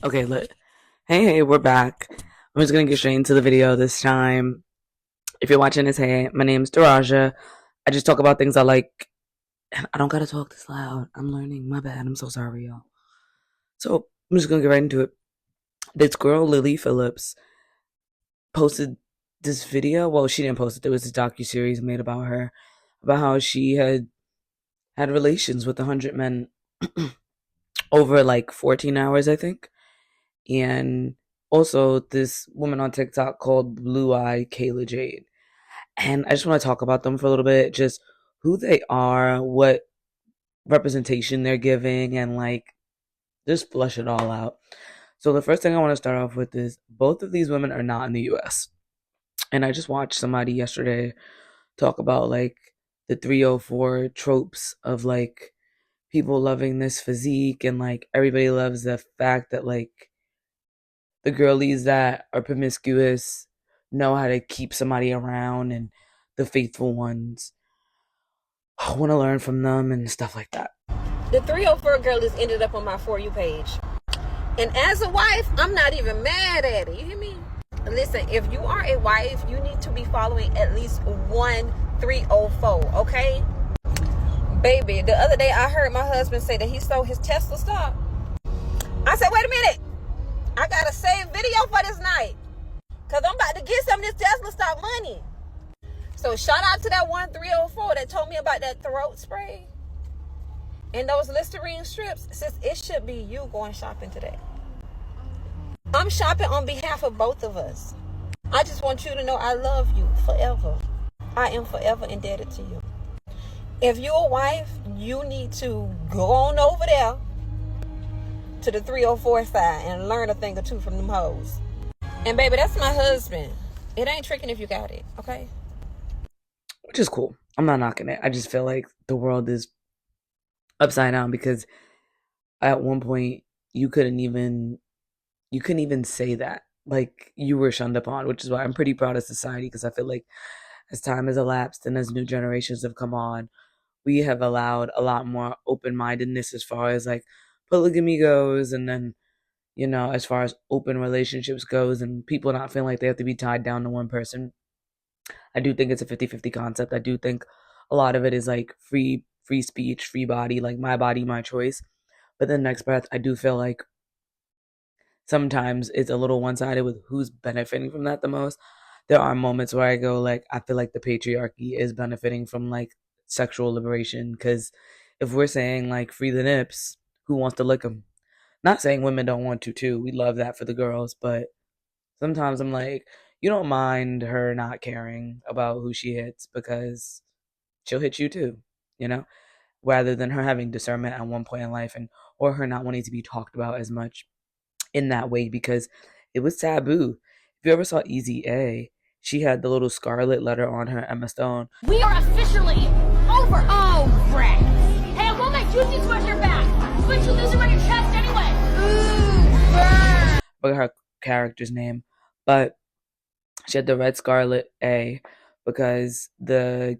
Okay, look. Hey, we're back. I'm just gonna get straight into the video this time. If you're watching this, hey, my name's Daraja. I just talk about things I like. I don't gotta talk this loud. I'm learning. My bad. I'm so sorry, y'all. So I'm just gonna get right into it. This girl, Lily Phillips, posted this video. Well, she didn't post it. There was this docu-series made about her, about how she had relations with 100 men over like 14 hours, I think. And also this woman on TikTok called blueyedkaylajade. And I just want to talk about them for a little bit, just who they are, what representation they're giving, and like just flush it all out. So the first thing I want to start off with is both of these women are not in the US. And I just watched somebody yesterday talk about like the 304 tropes of like people loving this physique, and like everybody loves the fact that like the girlies that are promiscuous know how to keep somebody around, and the faithful ones want to learn from them and stuff like that. The 304 girlies ended up on my For You page. And as a wife, I'm not even mad at it. You hear me? Listen, if you are a wife, you need to be following at least one 304, okay? Baby, the other day I heard my husband say that he sold his Tesla stock. I said, wait a minute. I got to save video for this night, because I'm about to get some of this Tesla stock money. So shout out to that one 304 that told me about that throat spray and those Listerine strips. Since it should be you going shopping today. I'm shopping on behalf of both of us. I just want you to know I love you forever. I am forever indebted to you. If you're a wife, you need to go on over there to the 304 side and learn a thing or two from them hoes. And baby, that's my husband. It ain't tricking if you got it, okay? Which is cool. I'm not knocking it. I just feel like the world is upside down, because at one point you couldn't even say that. Like, you were shunned upon, which is why I'm pretty proud of society, because I feel like as time has elapsed and as new generations have come on, we have allowed a lot more open-mindedness as far as like polygamy goes, and then as far as open relationships goes, and people not feeling like they have to be tied down to one person. I do think it's a 50-50 concept. I do think a lot of it is like free speech, free body, like my body, my choice. But then next breath, I do feel like sometimes it's a little one-sided with who's benefiting from that the most. There are moments where I go like, I feel like the patriarchy is benefiting from like sexual liberation, because if we're saying like free the nips, who wants to lick them? Not saying women don't want to too. We love that for the girls, but sometimes I'm like, you don't mind her not caring about who she hits, because she'll hit you too, you know? Rather than her having discernment at one point in life, and or her not wanting to be talked about as much in that way, because it was taboo. If you ever saw Easy A, she had the little scarlet letter on her, Emma Stone. We are officially over. Oh, Greg. Hey, I want my juicy sweatshirt back. But you lose it on your chest anyway. I forgot her character's name, but she had the red scarlet A because I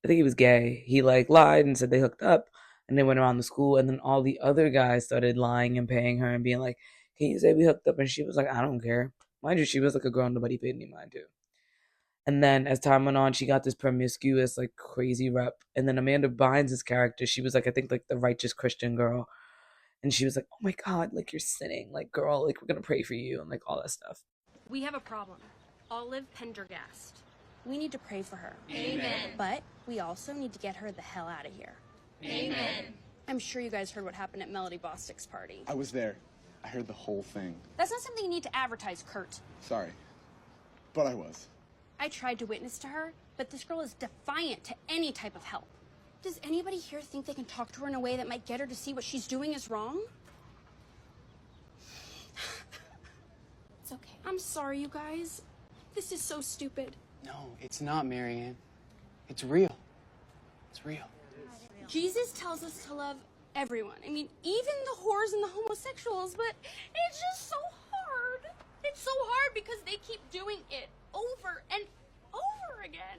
think he was gay. He like lied and said they hooked up, and they went around the school, and then all the other guys started lying and paying her and being like, "Can you say we hooked up?" And she was like, "I don't care." Mind you, she was like a girl nobody paid any mind to. And then as time went on, she got this promiscuous, like crazy rep. And then Amanda Bynes' character, she was like, I think like the righteous Christian girl. And she was like, oh my God, like you're sinning. Like, girl, like we're going to pray for you, and like all that stuff. We have a problem. Olive Pendergast. We need to pray for her. Amen. But we also need to get her the hell out of here. Amen. I'm sure you guys heard what happened at Melody Bostic's party. I was there. I heard the whole thing. That's not something you need to advertise, Kurt. Sorry. But I was. I tried to witness to her, but this girl is defiant to any type of help. Does anybody here think they can talk to her in a way that might get her to see what she's doing is wrong? It's okay. I'm sorry, you guys. This is so stupid. No, it's not, Marianne. It's real. It's real. Jesus tells us to love everyone. I mean, even the whores and the homosexuals, but it's just so hard. It's so hard because they keep doing it over and over again.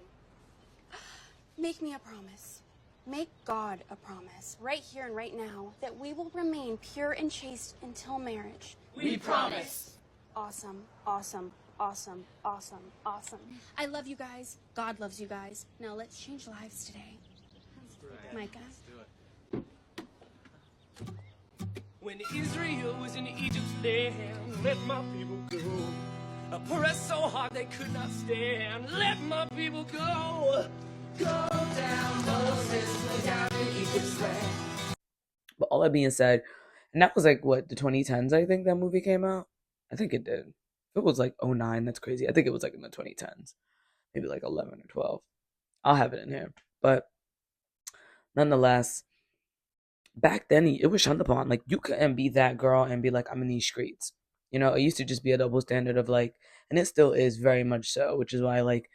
Make me a promise. Make God a promise, right here and right now, that we will remain pure and chaste until marriage. We promise. Awesome, awesome, awesome, awesome, awesome. I love you guys. God loves you guys. Now let's change lives today. Micah? When Israel was in Egypt's land, let my people go. Oppressed so hard they could not stand. Let my people go. Go down, Moses, go down in Egypt's land. But all that being said, and that was like what, the 2010s, I think that movie came out. I think it did. If it was like 09, that's crazy. I think it was like in the 2010s, maybe like 11 or 12. I'll have it in here. But nonetheless, back then it was shunned upon. Like, you couldn't be that girl and be like, I'm in these streets. You know, it used to just be a double standard of like, and it still is very much so, which is why like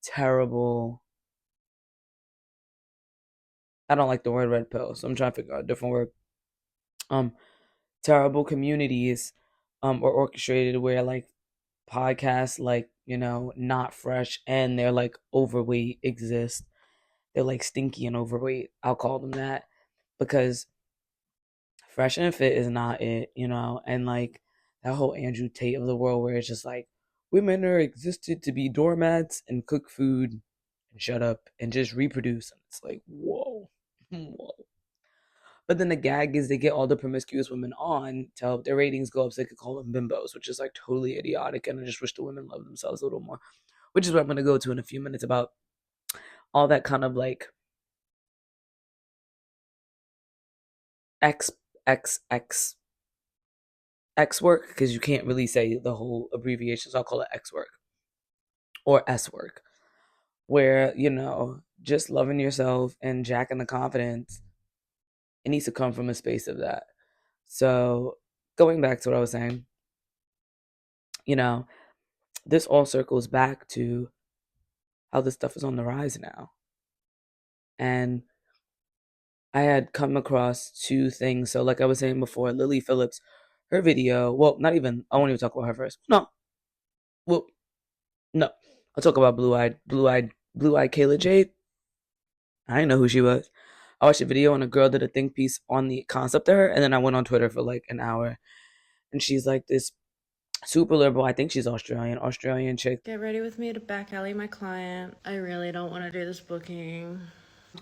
terrible. I don't like the word red pill, so I'm trying to figure out a different word. Terrible communities are orchestrated where like podcasts like, you know, Not Fresh and they're like overweight exist. They're like stinky and overweight. I'll call them that because Fresh and Fit is not it, you know, and like that whole Andrew Tate of the world where it's just like women are existed to be doormats and cook food and shut up and just reproduce. And it's like, whoa, whoa. But then the gag is they get all the promiscuous women on to help their ratings go up so they could call them bimbos, which is like totally idiotic. And I just wish the women loved themselves a little more, which is what I'm going to go to in a few minutes about all that kind of like XXX X work, because you can't really say the whole abbreviation, so I'll call it X work or S work, where, you know, just loving yourself and jacking the confidence, it needs to come from a space of that. So going back to what I was saying, you know, this all circles back to how this stuff is on the rise now. And I had come across two things. So like I was saying before, Lily Phillips, her video, well, not even, I won't even talk about her first. No. I'll talk about blue-eyed Kaylajade. I didn't know who she was. I watched a video and a girl did a think piece on the concept of her, and then I went on Twitter for like an hour. And she's like this super liberal, I think she's Australian chick. Get ready with me to back alley my client. I really don't want to do this booking.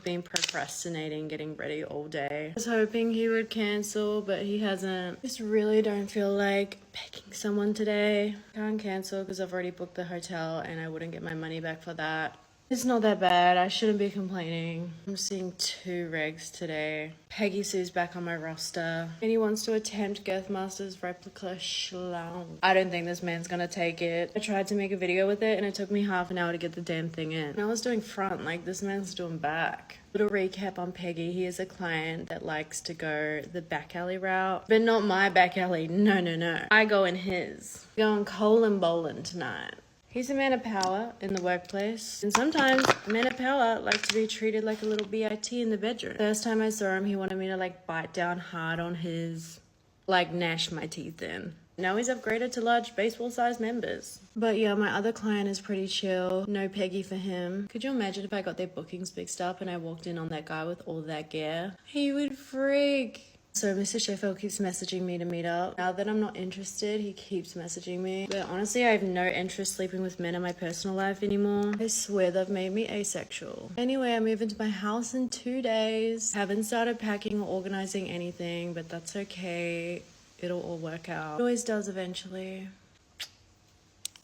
Been procrastinating getting ready all day. I was hoping he would cancel, but he hasn't. Just really don't feel like picking someone today. Can't cancel because I've already booked the hotel and I wouldn't get my money back for that. It's not that bad. I shouldn't be complaining. I'm seeing 2 regs today. Peggy Sue's back on my roster. And he wants to attempt Girthmaster's replica schlong. I don't think this man's gonna take it. I tried to make a video with it and it took me half an hour to get the damn thing in. And I was doing front, like this man's doing back. Little recap on Peggy. He is a client that likes to go the back alley route. But not my back alley. No. I go in his. Going colon bowling tonight. He's a man of power in the workplace, and sometimes men of power like to be treated like a little BIT in the bedroom. First time I saw him, he wanted me to like bite down hard on his, like gnash my teeth in. Now he's upgraded to large baseball-sized members. But yeah, my other client is pretty chill. No Peggy for him. Could you imagine if I got their bookings mixed up and I walked in on that guy with all that gear? He would freak. So Mr. Sheffield keeps messaging me to meet up. Now that I'm not interested, he keeps messaging me. But honestly, I have no interest sleeping with men in my personal life anymore. I swear they've made me asexual. Anyway, I move into my house in 2 days. Haven't started packing or organizing anything, but that's okay. It'll all work out. It always does eventually.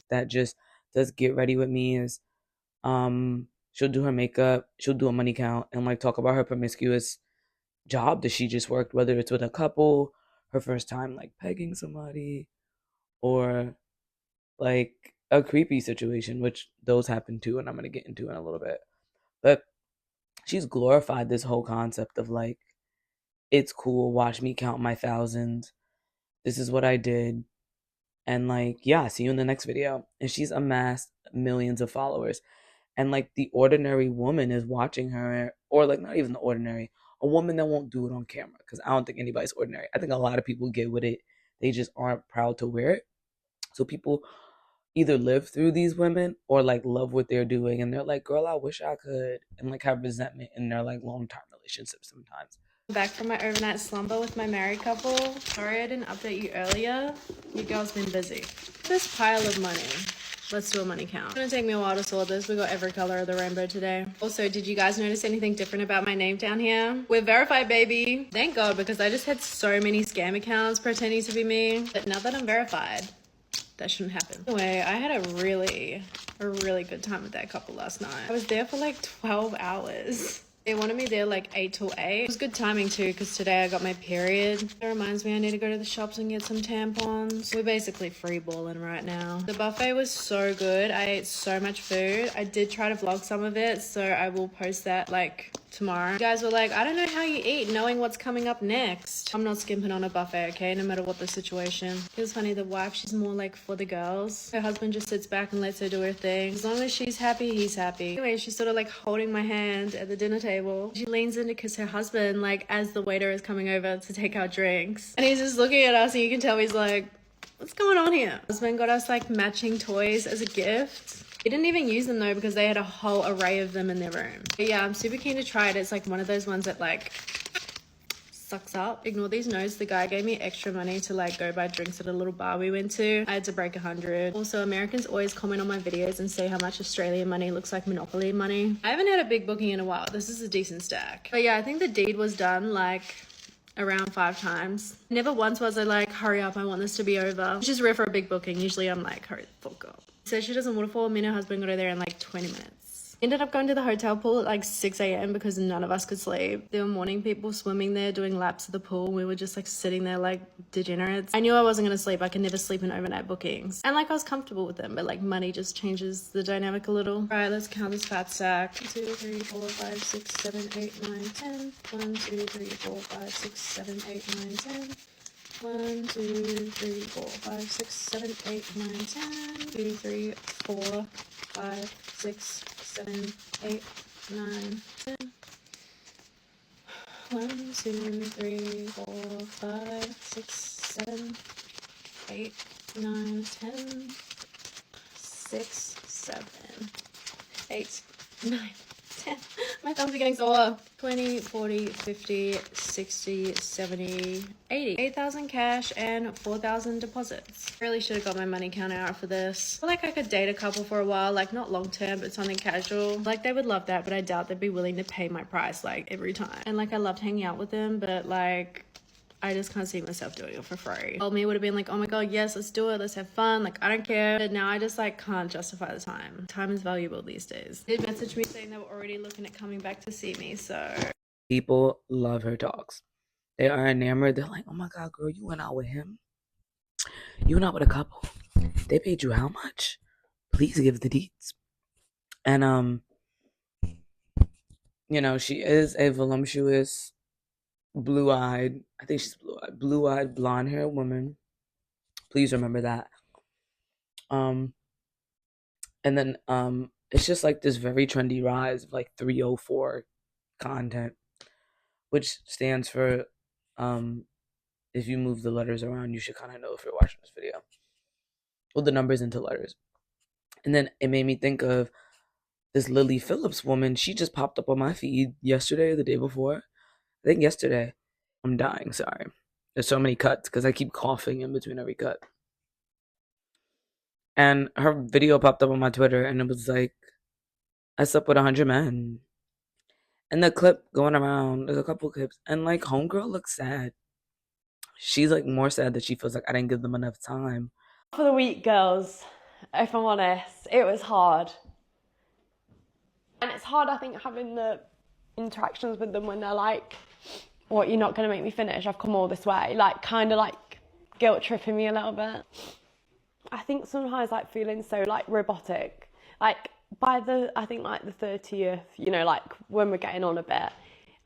That just does get ready with me is she'll do her makeup, she'll do a money count, and like talk about her promiscuous job that she just worked, whether it's with a couple, her first time like pegging somebody, or like a creepy situation, which those happen too, and I'm gonna get into in a little bit. But she's glorified this whole concept of like, it's cool, watch me count my thousands, this is what I did, and like, yeah, see you in the next video. And she's amassed millions of followers, and like the ordinary woman is watching her, or like not even the ordinary, a woman that won't do it on camera, because I don't think anybody's ordinary. I think a lot of people get with it, they just aren't proud to wear it. So people, either live through these women or like love what they're doing, and they're like, girl, I wish I could, and like have resentment in their like long-term relationships sometimes. Back from my overnight slumber with my married couple. Sorry I didn't update you earlier. You girls been busy. This pile of money. Let's do a money count. It's gonna take me a while to sort this. We got every color of the rainbow today. Also, did you guys notice anything different about my name down here? We're verified, baby. Thank God, because I just had so many scam accounts pretending to be me. But now that I'm verified, that shouldn't happen. Anyway, I had a really good time with that couple last night. I was there for like 12 hours. They wanted me there like 8 till 8. It was good timing too, because today I got my period. It reminds me I need to go to the shops and get some tampons. We're basically free balling right now. The buffet was so good. I ate so much food. I did try to vlog some of it, so I will post that like tomorrow. You guys were like, I don't know how you eat knowing what's coming up next. I'm not skimping on a buffet, okay? No matter what the situation. It was funny, the wife, she's more like for the girls. Her husband just sits back and lets her do her thing. As long as she's happy, he's happy. Anyway, she's sort of like holding my hand at the dinner table. She leans in to kiss her husband, like as the waiter is coming over to take our drinks. And he's just looking at us and you can tell he's like, what's going on here? Husband got us like matching toys as a gift. He didn't even use them though because they had a whole array of them in their room. But yeah, I'm super keen to try it. It's like one of those ones that like sucks up. Ignore these notes. The guy gave me extra money to like go buy drinks at a little bar we went to. I had to break 100. Also, Americans always comment on my videos and say how much Australian money looks like Monopoly money. I haven't had a big booking in a while. This is a decent stack. But yeah, I think the deed was done like around 5 times. Never once was I like, hurry up, I want this to be over. Which is rare for a big booking. Usually I'm like, hurry the fuck up. So she doesn't waterfall. Me and her husband got her there in like 20 minutes. Ended up going to the hotel pool at like 6 a.m. because none of us could sleep. There were morning people swimming there, doing laps of the pool. We were just like sitting there like degenerates. I knew I wasn't gonna sleep. I could never sleep in overnight bookings. And like I was comfortable with them, but like money just changes the dynamic a little. All right, let's count this fat stack. 1, 2, 3, 4, 5, 6, 7, 8, 9, 10. 1, 2, 3, 4, 5, 6, 7, 8, 9, 10. 1, 2, 3, 4, 5, 6, 7, 8, 9, 10. 2, 3, 4, 5, 6, 7, 8, 9, 10. 1, 2, 3, 4, 5, 6, 7, 8, 9, 10. 6, 7, 8, 9, 10. My thumbs are getting sore. 20, 40, 50, 60, 70, 80. 8,000 cash and 4,000 deposits. Really should have got my money counter out for this. I feel like I could date a couple for a while, like not long term, but something casual. Like they would love that, but I doubt they'd be willing to pay my price like every time. And like I loved hanging out with them, but like I just can't see myself doing it for free. Old me would have been like, oh my god, yes, let's do it, let's have fun, like I don't care. But now I just like can't justify the time. Time is valuable these days. They did message me saying they were already looking at coming back to see me, so. People love her talks. They are enamored. They're like, oh my god, girl, you went out with him? You went out with a couple? They paid you how much? Please give the deets. And you know, she is a voluptuous, blue-eyed, I think she's blue-eyed, blonde-haired woman. Please remember that. And then it's just like this very trendy rise of like 304 content, which stands for if you move the letters around, you should kind of know if you're watching this video. Well, the numbers into letters. And then it made me think of this Lily Phillips woman. She just popped up on my feed yesterday or the day before. I think yesterday. I'm dying, sorry. There's so many cuts because I keep coughing in between every cut. And her video popped up on my Twitter and it was like, I slept with 100 men. And the clip going around, there's a couple clips, and like homegirl looks sad. She's like more sad that she feels like I didn't give them enough time. For the week, girls, if I'm honest, it was hard. And it's hard, I think, having the interactions with them when they're like, what, you're not going to make me finish? I've come all this way. Like, kind of like guilt tripping me a little bit. I think sometimes like feeling so like robotic. Like by I think like the 30th, you know, like when we're getting on a bit,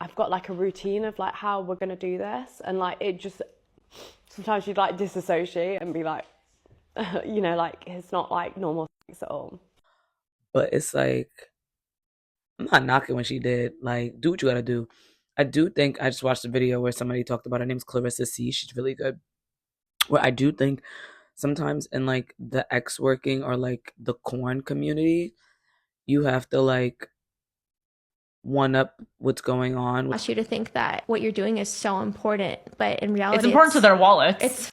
I've got like a routine of like how we're going to do this. And like it just, sometimes you'd like disassociate and be like, you know, like it's not like normal sex at all. But it's like, I'm not knocking what she did. Like, do what you gotta do. I do think, I just watched a video where somebody talked about, her name's Clarissa C. She's really good. Where I do think sometimes in like the X working or like the corn community, you have to like one up what's going on. I want you to think that what you're doing is so important, but in reality, it's important to their wallets. It's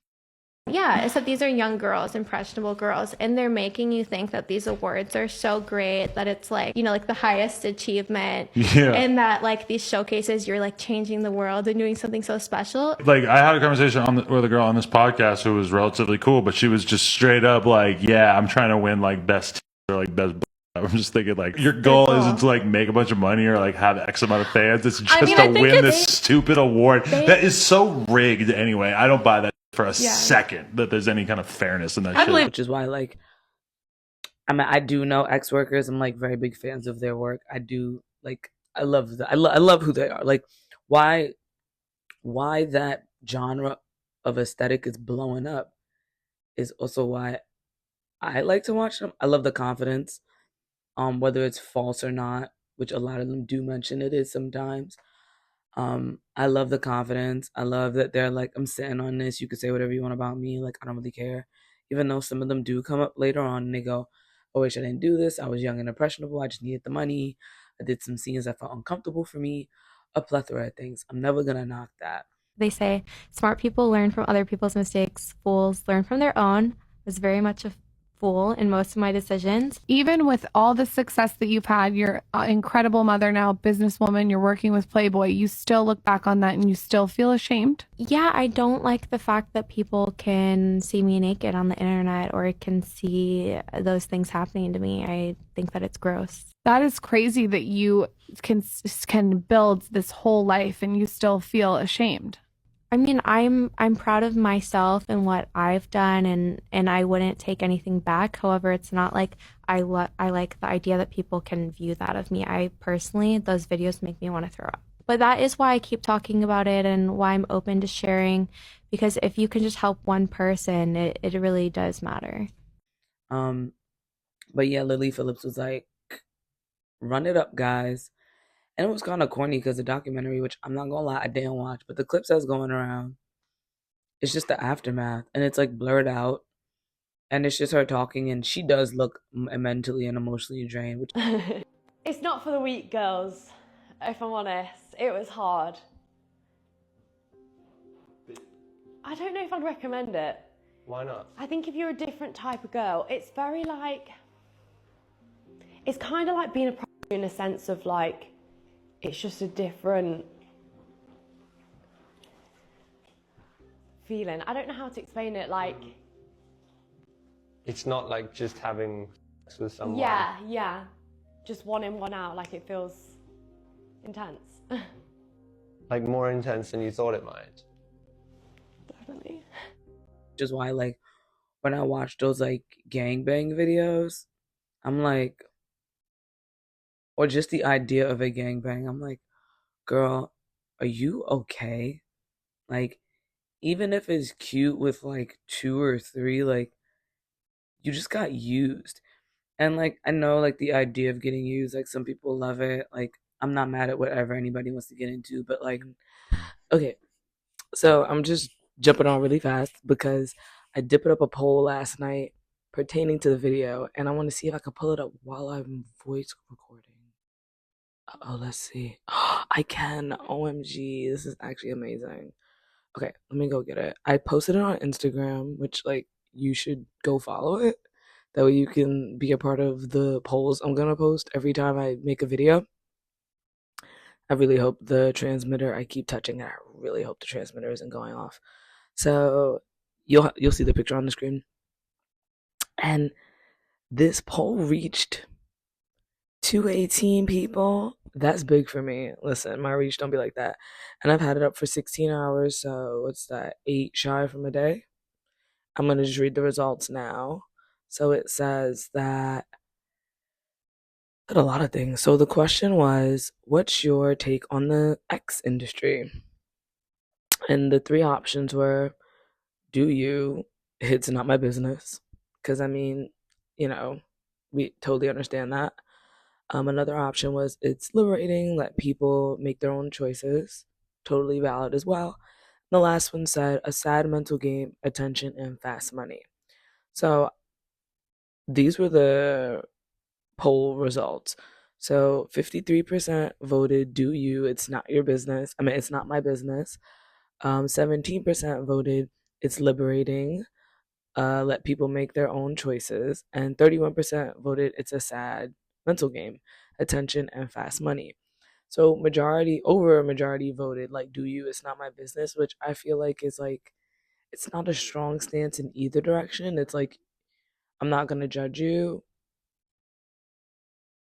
that these are young girls, impressionable girls, and they're making you think that these awards are so great, that it's like, you know, like the highest achievement. Yeah. And that like these showcases, you're like changing the world and doing something so special. Like I had a conversation with a girl on this podcast who was relatively cool, but she was just straight up like, yeah, I'm trying to win like best or like best. I'm just thinking like your goal isn't to like make a bunch of money or like have X amount of fans. It's just to win this stupid award that is so rigged anyway. I don't buy that for a second that there's any kind of fairness in that shit. Which is why like I do know ex workers. I'm like very big fans of their work. I do like I love I love who they are. Like why that genre of aesthetic is blowing up is also why I like to watch them. I love the confidence. Whether it's false or not, which a lot of them do mention it is sometimes. I love the confidence. I love that they're like, I'm sitting on this. You could say whatever you want about me. Like, I don't really care. Even though some of them do come up later on and they go, oh, wish I didn't do this. I was young and impressionable. I just needed the money. I did some scenes that felt uncomfortable for me. A plethora of things. I'm never going to knock that. They say smart people learn from other people's mistakes. Fools learn from their own. I was very much a fool in most of my decisions. Even with all the success that you've had, you're an incredible mother now, businesswoman, you're working with Playboy, you still look back on that and you still feel ashamed? Yeah, I don't like the fact that people can see me naked on the internet or can see those things happening to me. I think that it's gross. That is crazy that you can build this whole life and you still feel ashamed. I mean, I'm proud of myself and what I've done, and I wouldn't take anything back. However, it's not like I like the idea that people can view that of me. I personally, those videos make me want to throw up. But that is why I keep talking about it and why I'm open to sharing, because if you can just help one person, it really does matter. But yeah, Lily Phillips was like, run it up, guys. And it was kind of corny because the documentary, which I'm not going to lie, I didn't watch, but the clips that's going around, it's just the aftermath. And it's like blurred out. And it's just her talking. And she does look mentally and emotionally drained. Which It's not for the weak, girls, if I'm honest. It was hard. I don't know if I'd recommend it. Why not? I think if you're a different type of girl, it's very like... It's kind of like being a prostitute in a sense of like... It's just a different feeling. I don't know how to explain it, like... It's not like just having sex with someone. Yeah. Just one in, one out, like it feels intense. Like more intense than you thought it might. Definitely. Which is why, like, when I watch those, like, gangbang videos, I'm like... Or just the idea of a gangbang, I'm like, girl, are you okay? Like, even if it's cute with like 2 or 3, like, you just got used. And like, I know like the idea of getting used, like some people love it. Like, I'm not mad at whatever anybody wants to get into, but like, okay. So I'm just jumping on really fast because I dipped up a poll last night pertaining to the video, and I want to see if I can pull it up while I'm voice recording. Oh, let's see. I can. OMG. This is actually amazing. Okay, let me go get it. I posted it on Instagram, which, like, you should go follow it. That way you can be a part of the polls I'm going to post every time I make a video. I really hope the transmitter, I keep touching it. I really hope the transmitter isn't going off. So you'll see the picture on the screen. And this poll reached 218 people. That's big for me. Listen, my reach don't be like that. And I've had it up for 16 hours, so what's that? 8 shy from a day? I'm going to just read the results now. So it says that a lot of things. So the question was, what's your take on the X industry? And the 3 options were, do you? It's not my business. Because, I mean, you know, we totally understand that. Another option was, it's liberating, let people make their own choices. Totally valid as well. The last one said, a sad mental game, attention, and fast money. So these were the poll results. So 53% voted do you, it's not your business. I mean, it's not my business. 17% voted it's liberating, let people make their own choices. And 31% voted it's a sad mental game, attention and fast money. So over a majority voted like do you, it's not my business, which I feel like is like, it's not a strong stance in either direction. It's like, I'm not going to judge you,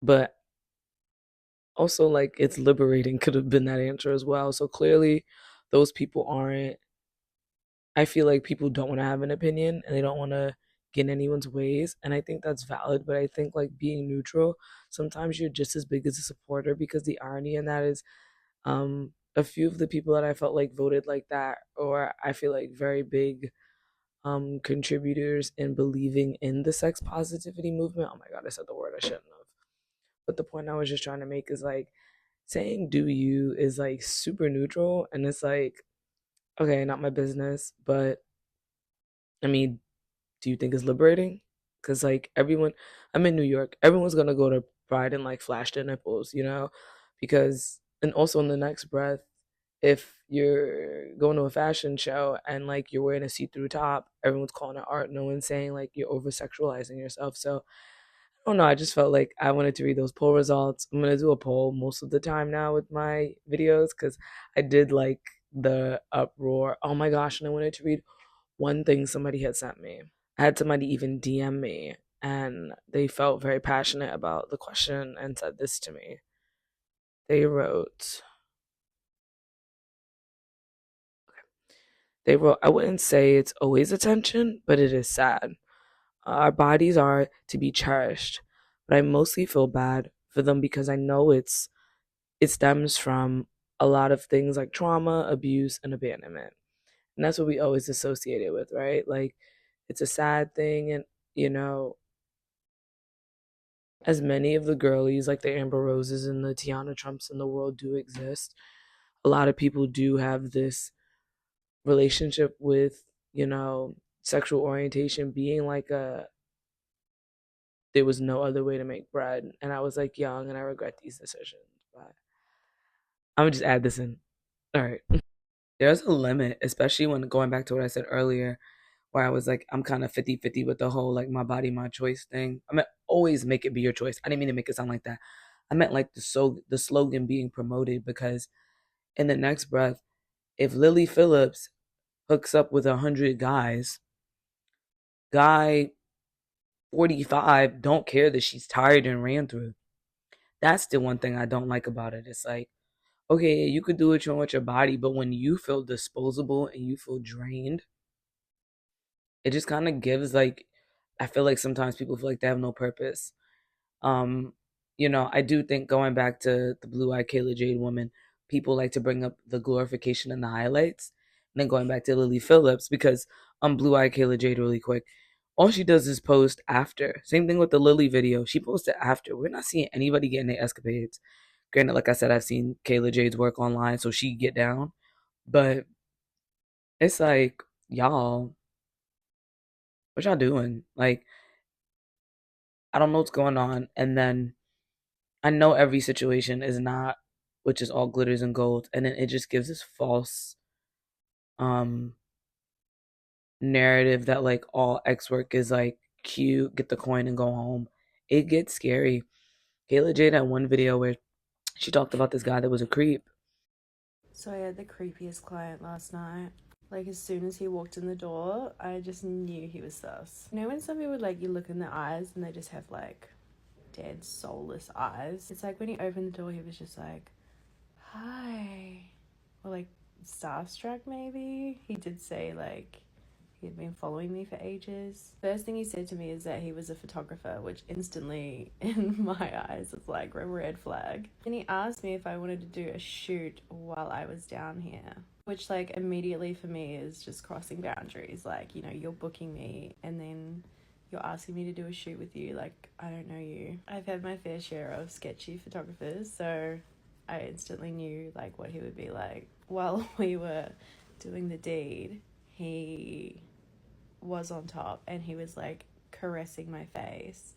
but also like it's liberating could have been that answer as well. So clearly those people aren't, I feel like people don't want to have an opinion and they don't want to get in anyone's ways, and I think that's valid. But I think like being neutral, sometimes you're just as big as a supporter, because the irony in that is a few of the people that I felt like voted like that, or I feel like very big contributors in believing in the sex positivity movement. Oh my god, I said the word I shouldn't have. But the point I was just trying to make is like, saying do you is like super neutral, and it's like, okay, not my business. But I mean, do you think it's liberating? Because like everyone, I'm in New York, everyone's gonna go to Pride and like flash their nipples, because, and also in the next breath, if you're going to a fashion show and like you're wearing a see-through top, everyone's calling it art. No one's saying like you're over sexualizing yourself. So I don't know. I just felt like I wanted to read those poll results. I'm gonna do a poll most of the time now with my videos, because I did like the uproar. Oh my gosh! And I wanted to read one thing somebody had sent me. I had somebody even DM me, and they felt very passionate about the question and said this to me. They wrote, I wouldn't say it's always attention, but it is sad. Our bodies are to be cherished, but I mostly feel bad for them because I know it stems from a lot of things like trauma, abuse, and abandonment. And that's what we always associate it with, right? Like, it's a sad thing. And, as many of the girlies, like the Amber Roses and the Tiana Trumps in the world do exist, a lot of people do have this relationship with, sexual orientation being like there was no other way to make bread. And I was like young and I regret these decisions. But I'm gonna just add this in. All right. There's a limit, especially when going back to what I said earlier, where I was like, I'm kind of 50-50 with the whole like my body, my choice thing. I mean, always make it be your choice. I didn't mean to make it sound like that. I meant like the slogan being promoted, because in the next breath, if Lily Phillips hooks up with 100 guys, guy 45 don't care that she's tired and ran through. That's the one thing I don't like about it. It's like, okay, you could do what you want with your body, but when you feel disposable and you feel drained, it just kind of gives like, I feel like sometimes people feel like they have no purpose. Um, I do think, going back to the blue-eyed Kayla Jade woman, people like to bring up the glorification and the highlights. And then going back to Lily Phillips, because blue-eyed Kayla Jade really quick, all she does is post after. Same thing with the Lily video. She posted after. We're not seeing anybody getting their escapades. Granted, like I said, I've seen Kayla Jade's work online, so she get down. But it's like, y'all, what y'all doing? Like, I don't know what's going on. And then I know every situation is not, which is all glitters and gold. And then it just gives this false narrative that like all X work is like cute, get the coin and go home. It gets scary. Kayla Jade had one video where she talked about this guy that was a creep. So I had the creepiest client last night. Like, as soon as he walked in the door, I just knew he was sus. You know when some people, like, you look in their eyes and they just have, like, dead, soulless eyes? It's like when he opened the door, he was just like, hi. Or, like, starstruck, maybe? He did say, like, he had been following me for ages. First thing he said to me is that he was a photographer, which instantly, in my eyes, was like a red flag. And he asked me if I wanted to do a shoot while I was down here, which like immediately for me is just crossing boundaries. Like, you're booking me and then you're asking me to do a shoot with you. Like, I don't know you. I've had my fair share of sketchy photographers, so I instantly knew like what he would be like. While we were doing the deed, he was on top, and he was like caressing my face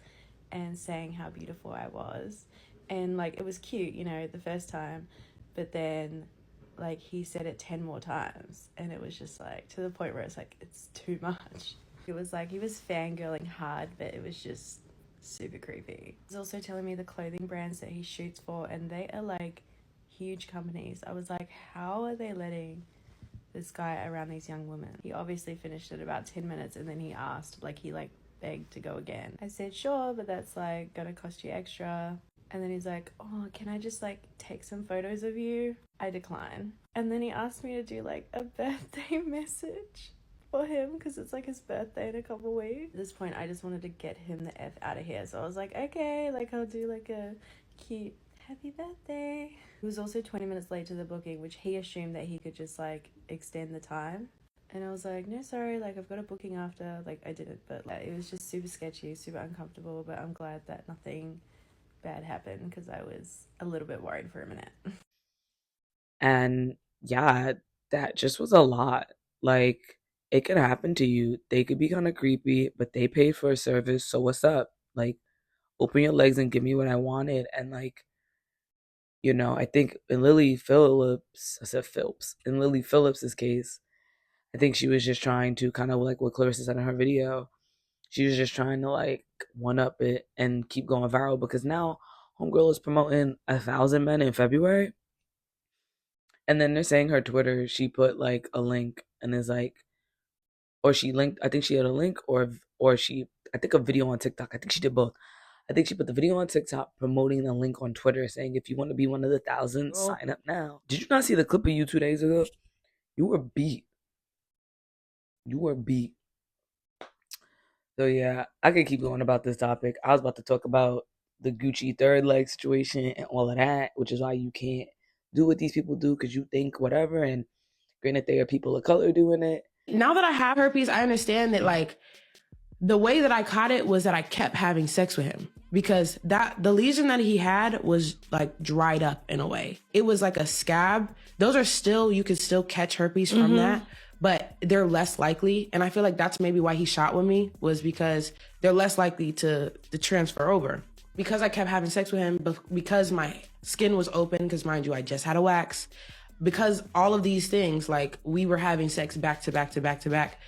and saying how beautiful I was. And like it was cute, you know, the first time, but then like he said it 10 more times, and it was just like to the point where it's like it's too much. It was like he was fangirling hard, but it was just super creepy. He's also telling me the clothing brands that he shoots for, and they are like huge companies. I was like, how are they letting this guy around these young women? He obviously finished it about 10 minutes, and then he asked, like he like begged to go again. I said sure, but that's like gonna cost you extra. And then he's like, oh, can I just like take some photos of you? I decline. And then he asked me to do like a birthday message for him because it's like his birthday in a couple weeks. At this point, I just wanted to get him the F out of here. So I was like, okay, like I'll do like a cute happy birthday. He was also 20 minutes late to the booking, which he assumed that he could just like extend the time. And I was like, no, sorry, like I've got a booking after. Like I didn't, but like, it was just super sketchy, super uncomfortable, but I'm glad that nothing bad happened because I was a little bit worried for a minute. And yeah, that just was a lot. Like, it could happen to you. They could be kind of creepy, but they paid for a service, so what's up? Like, open your legs and give me what I wanted. And like, you know, I think in Lily Phillips, I said Phillips, in Lily Phillips's case, I think she was just trying to kind of like what Clarissa said in her video. She was just trying to like one up it and keep going viral because now Homegirl is promoting 1,000 men in February. And then they're saying her Twitter, she put like a link and is like, or she linked, I think she had a link or she, I think a video on TikTok. I think she did both. I think she put the video on TikTok promoting the link on Twitter saying, if you want to be one of the 1,000, sign up now. Did you not see the clip of you 2 days ago? You were beat. You were beat. So yeah, I could keep going about this topic. I was about to talk about the Gucci third leg situation and all of that, which is why you can't do what these people do because you think whatever. And granted, they are people of color doing it. Now that I have herpes, I understand that like the way that I caught it was that I kept having sex with him because the lesion that he had was like dried up in a way. It was like a scab. Those are still, you could still catch herpes from that, but they're less likely. And I feel like that's maybe why he shot with me, was because they're less likely to transfer over. Because I kept having sex with him, because my skin was open, because mind you, I just had a wax, because all of these things, like we were having sex back to back to back to back,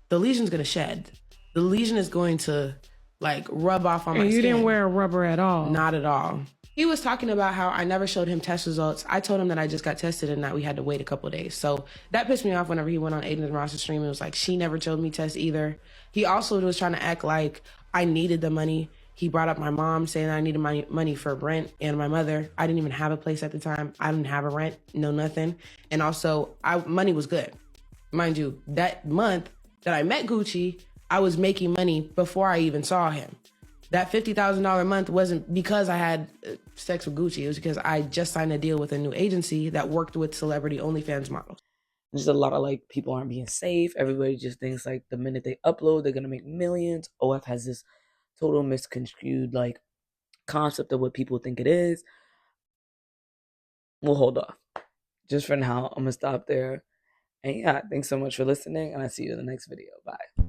the lesion's gonna shed. The lesion is going to like rub off on my skin. And you didn't wear a rubber at all? Not at all. He was talking about how I never showed him test results. I told him that I just got tested and that we had to wait a couple of days. So that pissed me off whenever he went on Aiden and Ross's stream. It was like, she never told me test either. He also was trying to act like I needed the money. He brought up my mom saying I needed money for rent, and my mother. I didn't even have a place at the time. I didn't have a rent, no nothing. And also, money was good. Mind you, that month that I met Gucci, I was making money before I even saw him. That $50,000 month wasn't because I had sex with Gucci. It was because I just signed a deal with a new agency that worked with celebrity OnlyFans models. There's a lot of like people aren't being safe. Everybody just thinks like the minute they upload, they're gonna make millions. OF has this total misconstrued like concept of what people think it is. We'll hold off. Just for now, I'm gonna stop there. And yeah, thanks so much for listening, and I'll see you in the next video. Bye.